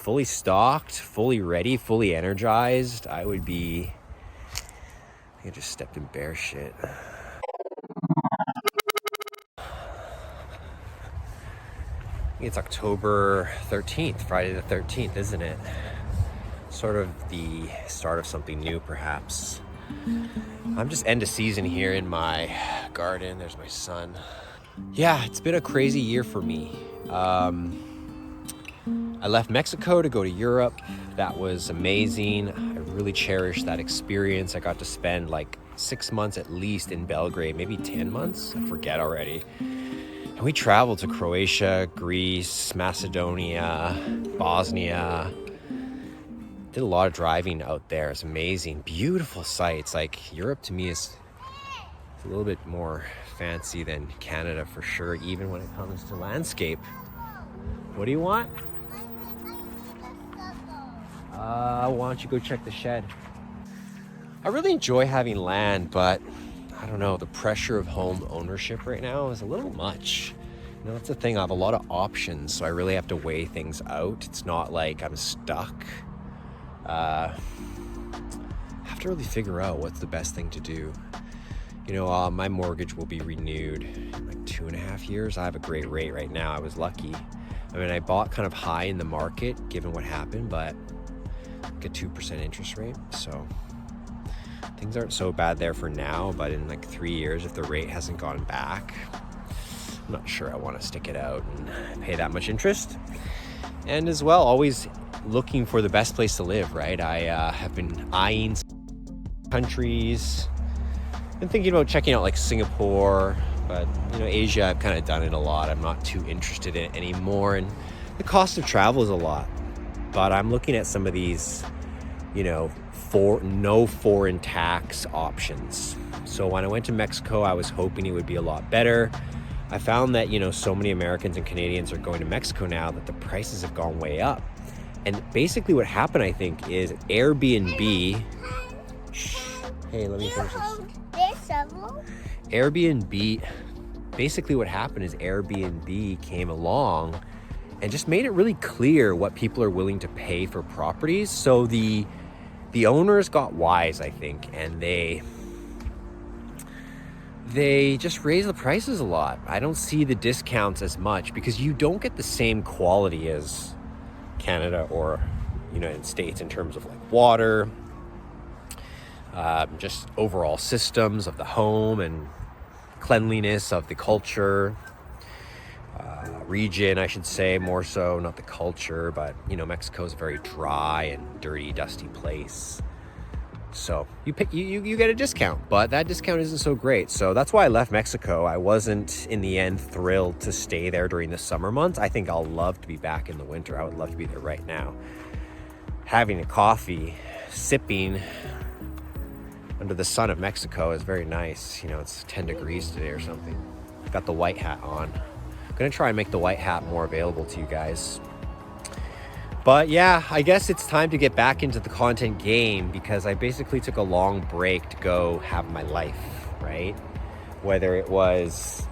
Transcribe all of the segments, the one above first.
fully stocked, fully ready, fully energized, I would be... I think I just stepped in bear shit. It's October 13th, Friday the 13th, isn't it? Sort of the start of something new, perhaps. I'm just end of season here in my garden. There's my son. Yeah, it's been a crazy year for me. I left Mexico to go to Europe. That was amazing. I really cherished that experience. I got to spend like 6 months at least in Belgrade, maybe 10 months, I forget already. And we traveled to Croatia, Greece, Macedonia, Bosnia. Did a lot of driving out there. It's amazing. Beautiful sights. Like, Europe to me is a little bit more fancy than Canada for sure, even when it comes to landscape. What do you want? Why don't you go check the shed? I really enjoy having land, but I don't know, the pressure of home ownership right now is a little much. You know, that's the thing. I have a lot of options, so I really have to weigh things out. It's not like I'm stuck. I have to really figure out what's the best thing to do. You know, my mortgage will be renewed in like 2.5 years. I have a great rate right now. I was lucky. I mean, I bought kind of high in the market given what happened, but like a 2% interest rate. So things aren't so bad there for now, but in like 3 years, if the rate hasn't gone back, I'm not sure I want to stick it out and pay that much interest. And as well, always looking for the best place to live, right? I have been eyeing countries and thinking about checking out like Singapore, but you know, Asia, I've kind of done it a lot. I'm not too interested in it anymore, and the cost of travel is a lot. But I'm looking at some of these, you know, no foreign tax options. So when I went to Mexico, I was hoping it would be a lot better. I found that, you know, so many Americans and Canadians are going to Mexico now that the prices have gone way up. And basically what happened, I think, is Airbnb... Hey, let me finish this. Airbnb... Basically what happened is Airbnb came along and just made it really clear what people are willing to pay for properties. So the owners got wise, I think, and they just raised the prices a lot. I don't see the discounts as much because you don't get the same quality as Canada or United States in terms of like water, just overall systems of the home and cleanliness of the culture, region, I should say, more so, not the culture, but you know, Mexico is a very dry and dirty, dusty place. So you get a discount, but that discount isn't so great. So that's why I left Mexico. I wasn't in the end thrilled to stay there during the summer months. I think I'll love to be back in the winter. I would love to be there right now, having a coffee, sipping under the sun of Mexico is very nice. You know, it's 10 degrees today or something. Got the white hat on. I'm gonna try and make the white hat more available to you guys. But yeah, I guess it's time to get back into the content game because I basically took a long break to go have my life, right? Whether it was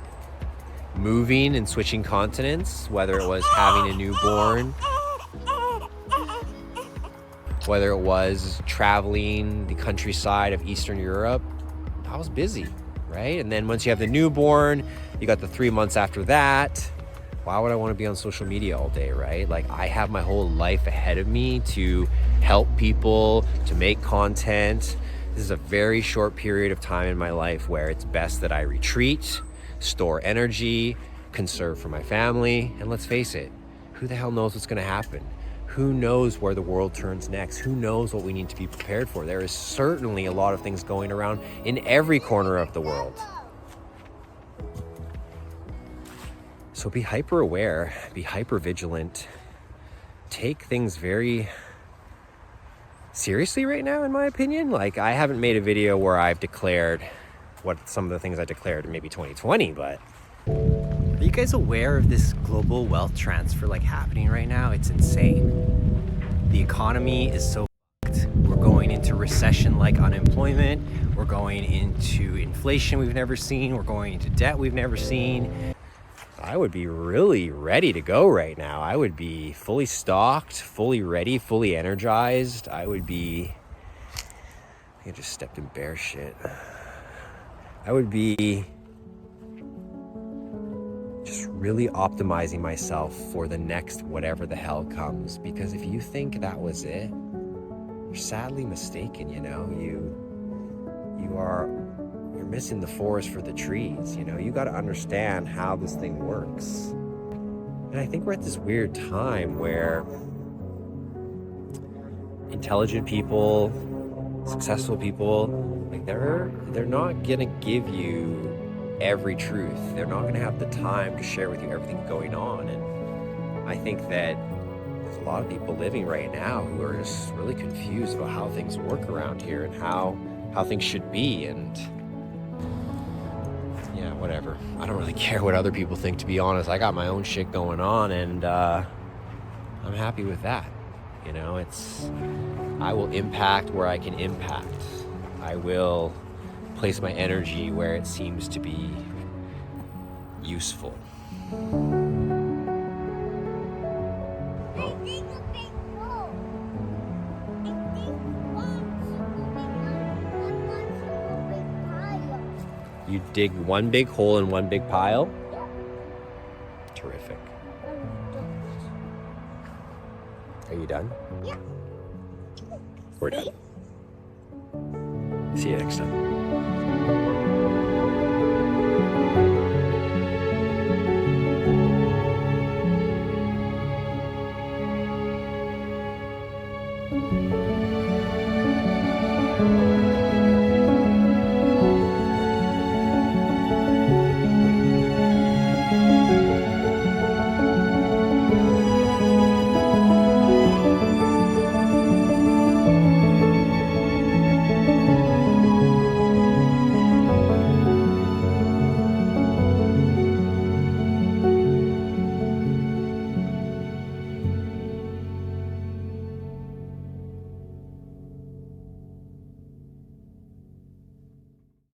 moving and switching continents, whether it was having a newborn, whether it was traveling the countryside of Eastern Europe, I was busy, right? And then once you have the newborn, you got the 3 months after that. Why would I want to be on social media all day, right? Like, I have my whole life ahead of me to help people, to make content. This is a very short period of time in my life where it's best that I retreat, store energy, conserve for my family. And let's face it, who the hell knows what's going to happen? Who knows where the world turns next? Who knows what we need to be prepared for? There is certainly a lot of things going around in every corner of the world. So be hyper aware, be hyper vigilant, take things very seriously right now, in my opinion. Like, I haven't made a video where I've declared what some of the things I declared in maybe 2020, but are you guys aware of this global wealth transfer like happening right now? It's insane. The economy is so fucked. We're going into recession-like unemployment. We're going into inflation we've never seen. We're going into debt we've never seen. I would be really ready to go right now. I would be fully stocked, fully ready, fully energized. I think I just stepped in bear shit. I would be just really optimizing myself for the next whatever the hell comes. Because if you think that was it, you're sadly mistaken, you know. You're missing the forest for the trees, you know. You got to understand how this thing works. And I think we're at this weird time where intelligent people, successful people, like they're not gonna give you every truth. They're not gonna have the time to share with you everything going on. And I think that there's a lot of people living right now who are just really confused about how things work around here and how things should be. And yeah, whatever. I don't really care what other people think, to be honest. I got my own shit going on, and I'm happy with that. You know, I will impact where I can impact. I will place my energy where it seems to be useful. You dig one big hole in one big pile? Terrific. Are you done? Yeah. We're done. See you next time.